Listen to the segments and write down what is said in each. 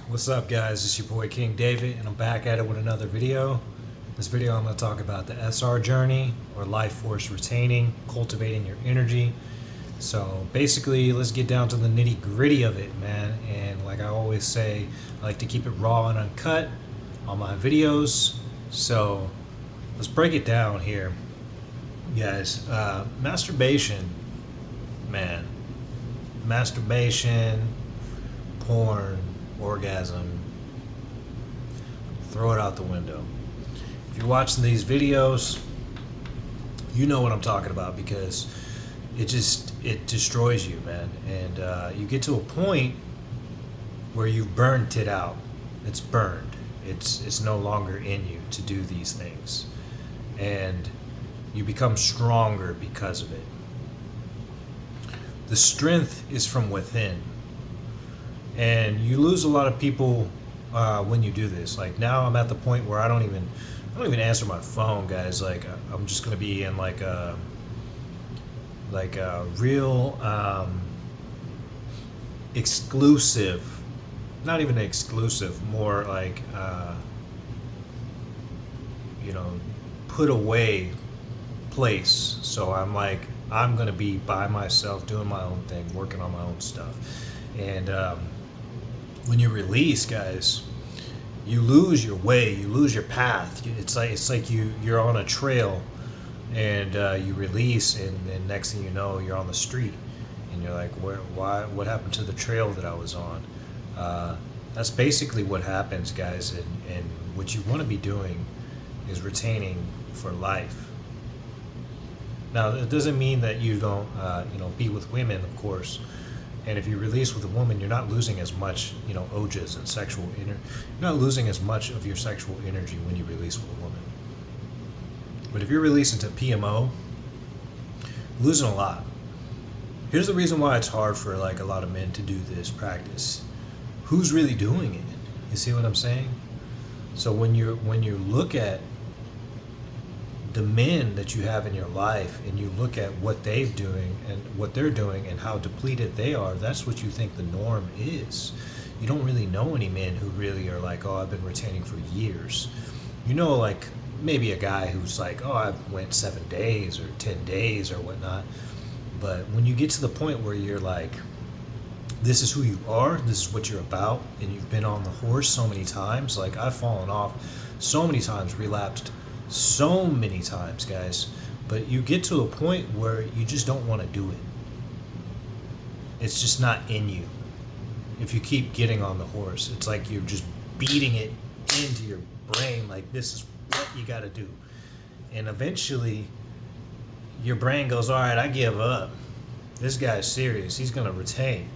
What's up, guys? It's your boy King David, and I'm back at it with another video. This video I'm going to talk about the SR journey, or life force retaining, cultivating your energy. So basically, let's get down to the nitty gritty of it, man. And like I always say, I like to keep it raw and uncut on my videos. So let's break it down here, guys. Masturbation, man. Masturbation, porn, orgasm, throw it out the window. If you're watching these videos, you know what I'm talking about, because it destroys you, man. And you get to a point where you've burnt it out. It's burned. It's no longer in you to do these things, and you become stronger because of it. The strength is from within. And you lose a lot of people when you do this. Like now, I'm at the point where I don't even answer my phone, guys. Like I'm just gonna be in like a real exclusive, not even exclusive, more like put away place. So I'm gonna be by myself, doing my own thing, working on my own stuff, and when you release, guys, you lose your way, you lose your path. It's like you're on a trail, and you release, and then next thing you know, you're on the street, and you're like, what happened to the trail that I was on? That's basically what happens, guys. And what you want to be doing is retaining for life. Now, it doesn't mean that you don't, be with women, of course. And if you release with a woman, you're not losing as much, ojas and sexual energy. You're not losing as much of your sexual energy when you release with a woman. But if you're releasing to PMO, you're losing a lot. Here's the reason why it's hard for like a lot of men to do this practice. Who's really doing it? You see what I'm saying? So when you look at the men that you have in your life, and you look at what they're doing and how depleted they are, that's what you think the norm is. You don't really know any men who really are like, oh, I've been retaining for years. Like maybe a guy who's like, oh, I went 7 days or 10 days or whatnot. But when you get to the point where you're like, this is who you are, this is what you're about, and you've been on the horse so many times. Like I've fallen off so many times, relapsed so many times, guys, but you get to a point where you just don't want to do it. It's just not in you. If you keep getting on the horse, it's like you're just beating it into your brain, like this is what you got to do. And eventually your brain goes, all right, I give up. This guy's serious. He's going to retain.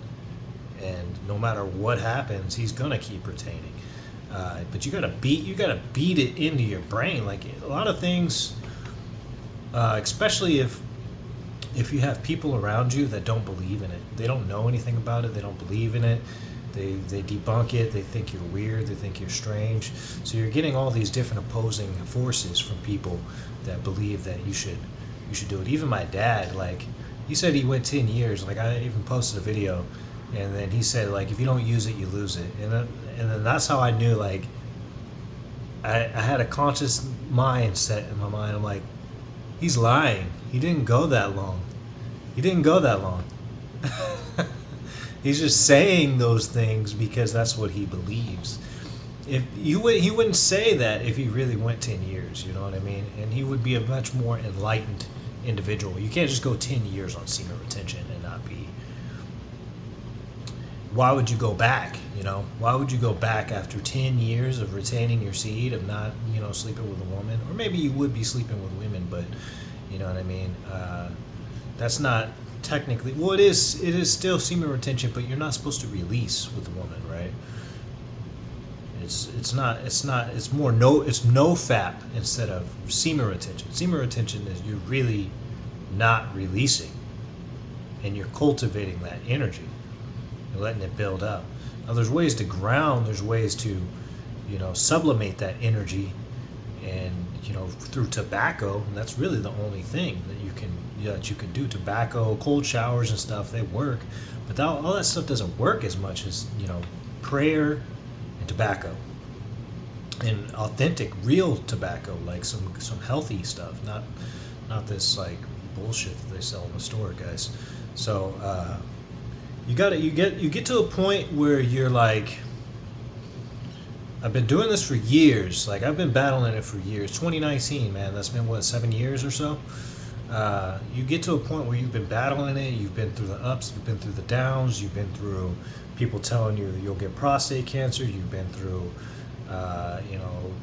And no matter what happens, he's going to keep retaining. But you gotta beat it into your brain. Like a lot of things, especially if you have people around you that don't believe in it, they don't know anything about it, they don't believe in it, they debunk it, they think you're weird, they think you're strange. So you're getting all these different opposing forces from people that believe that you should do it. Even my dad, like he said he went 10 years. Like I even posted a video. And then he said, like, if you don't use it, you lose it. And then that's how I knew, like, I had a conscious mindset in my mind. I'm like, he's lying. He didn't go that long. He's just saying those things because that's what he believes. He wouldn't say that if he really went 10 years, you know what I mean? And he would be a much more enlightened individual. You can't just go 10 years on semen retention and not be. Why would you go back? Why would you go back after 10 years of retaining your seed, of not, sleeping with a woman? Or maybe you would be sleeping with women, but you know what I mean? That's not technically, well, it is still semen retention, but you're not supposed to release with a woman, right? It's more no fap instead of semen retention. Semen retention is you're really not releasing, and you're cultivating that energy. You're letting it build up. Now there's ways to ground, there's ways to, sublimate that energy, and through tobacco. And that's really the only thing that you can do. Tobacco, cold showers and stuff, they work, but all that stuff doesn't work as much as prayer, tobacco, and authentic, real tobacco, like some healthy stuff, not this like bullshit that they sell in the store, guys. So you get to a point where you're like, I've been doing this for years. Like I've been battling it for years. 2019, man, that's been what, 7 years or so. You get to a point where you've been battling it. You've been through the ups, you've been through the downs, you've been through people telling you you'll get prostate cancer. You've been through,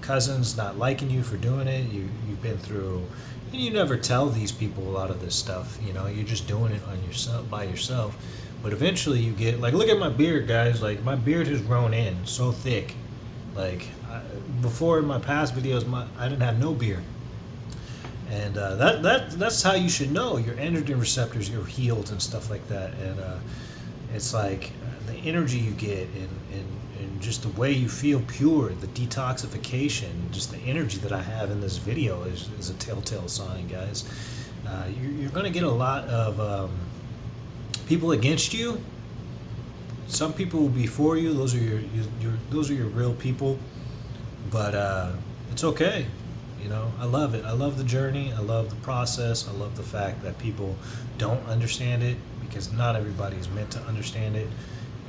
cousins not liking you for doing it. You've been through. And you never tell these people a lot of this stuff. You're just doing it on yourself by yourself. But eventually you get like, look at my beard, guys. Like my beard has grown in so thick. Like before in my past videos, I didn't have no beard. And that's how you should know your androgen receptors are healed and stuff like that. And it's like the energy you get and just the way you feel pure, the detoxification, just the energy that I have in this video is a telltale sign, guys. You're going to get a lot of people against you. Some people will be for you. Those are your real people. But it's okay. I love it. I love the journey. I love the process. I love the fact that people don't understand it, because not everybody is meant to understand it.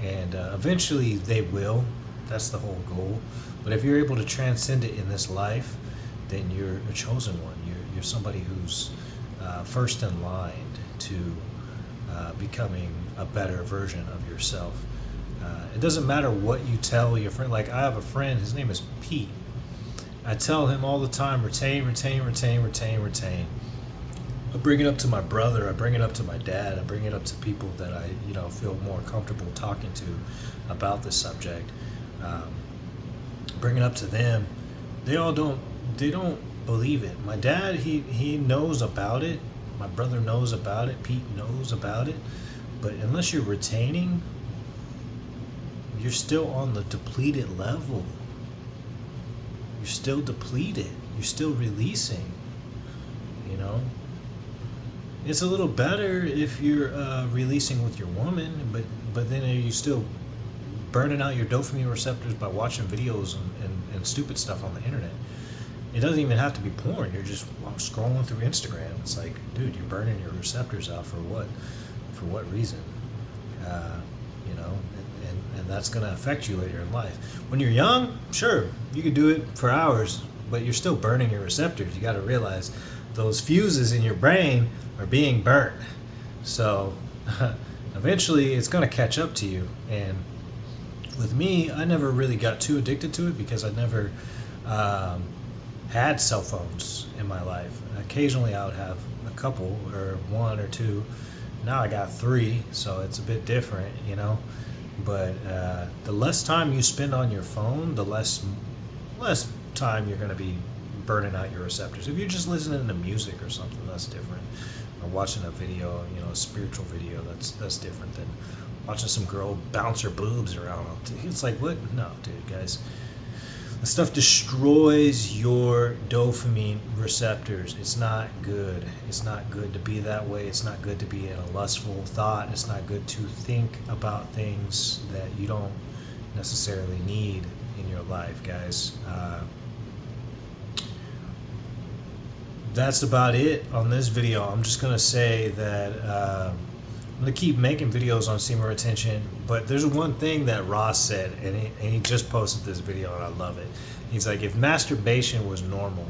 And eventually they will. That's the whole goal. But if you're able to transcend it in this life, then you're a chosen one. You're somebody who's first in line to becoming a better version of yourself. It doesn't matter what you tell your friend. Like I have a friend, his name is Pete. I tell him all the time, retain, retain, retain, retain, retain. I bring it up to my brother. I bring it up to my dad. I bring it up to people that I, feel more comfortable talking to about this subject. Bring it up to them. They don't believe it. My dad, he knows about it. My brother knows about it. Pete knows about it. But unless you're retaining, you're still on the depleted level. You're still depleted. You're still releasing. It's a little better if you're releasing with your woman, but then are you still burning out your dopamine receptors by watching videos and stupid stuff on the internet? It doesn't even have to be porn. You're just scrolling through Instagram. It's like, dude, you're burning your receptors out for what? For what reason? And that's going to affect you later in life. When you're young, sure, you could do it for hours, but you're still burning your receptors. You got to realize those fuses in your brain are being burnt. So eventually it's going to catch up to you. And with me, I never really got too addicted to it because I never had cell phones in my life. Occasionally I would have a couple or one or two. Now I got 3, so it's a bit different, But the less time you spend on your phone, the less time you're going to be burning out your receptors. If you're just listening to music or something, that's different. Or watching a video, a spiritual video, that's different than watching some girl bounce her boobs around. It's like, what? No, dude, guys. The stuff destroys your dopamine receptors. It's not good. It's not good to be that way. It's not good to be in a lustful thought. It's not good to think about things that you don't necessarily need in your life, guys. That's about it on this video. I'm just going to say that I'm going to keep making videos on semen retention, but there's one thing that Ross said, and he just posted this video, and I love it. He's like, if masturbation was normal,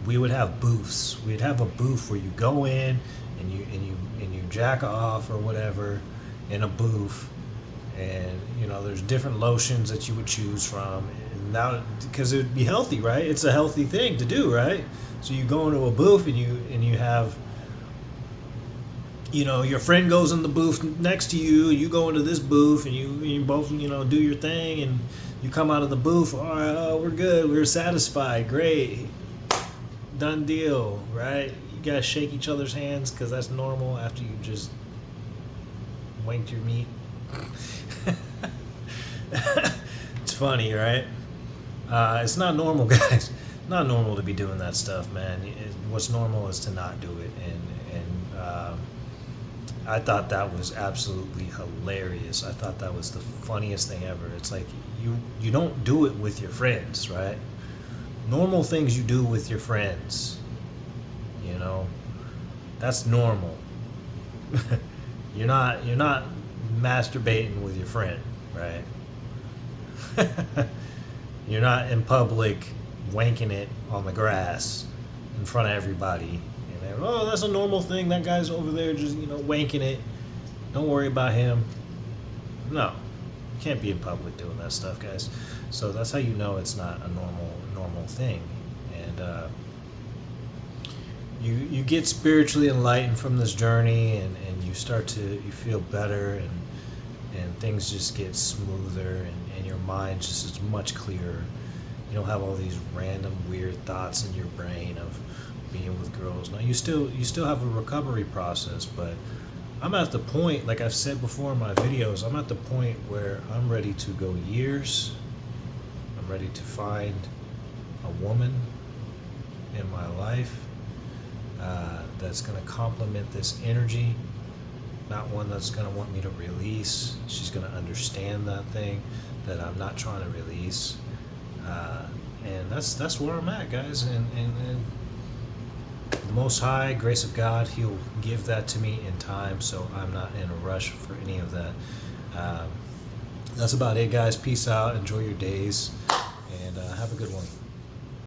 we would have booths. We'd have a booth where you go in and you jack off or whatever in a booth, and there's different lotions that you would choose from. And now, because it would be healthy, right? It's a healthy thing to do, right? So you go into a booth and you have, your friend goes in the booth next to you, you go into this booth, and you both, do your thing, and you come out of the booth, all right, oh, we're good, we're satisfied, great, done deal, right? You guys shake each other's hands because that's normal after you just wanked your meat. It's funny, right? It's not normal, guys. Not normal to be doing that stuff, man. What's normal is to not do it, and I thought that was absolutely hilarious. I thought that was the funniest thing ever. It's like you don't do it with your friends, right? Normal things you do with your friends, you know, that's normal. You're not masturbating with your friend, right? You're not in public wanking it on the grass in front of everybody. And they're, oh, that's a normal thing. That guy's over there just, wanking it. Don't worry about him. No. You can't be in public doing that stuff, guys. So that's how you know it's not a normal thing. And you get spiritually enlightened from this journey, and you start to you feel better, and things just get smoother, and your mind just is much clearer. You don't have all these random weird thoughts in your brain of being with girls. Now you still have a recovery process, but I'm at the point, like I've said before in my videos, I'm at the point where I'm ready to go years. I'm ready to find a woman in my life that's going to complement this energy, not one that's going to want me to release. She's going to understand that thing that I'm not trying to release, and that's where I'm at, guys. And the Most High, grace of God, He'll give that to me in time, so I'm not in a rush for any of that. That's about it, guys. Peace out. Enjoy your days, and have a good one.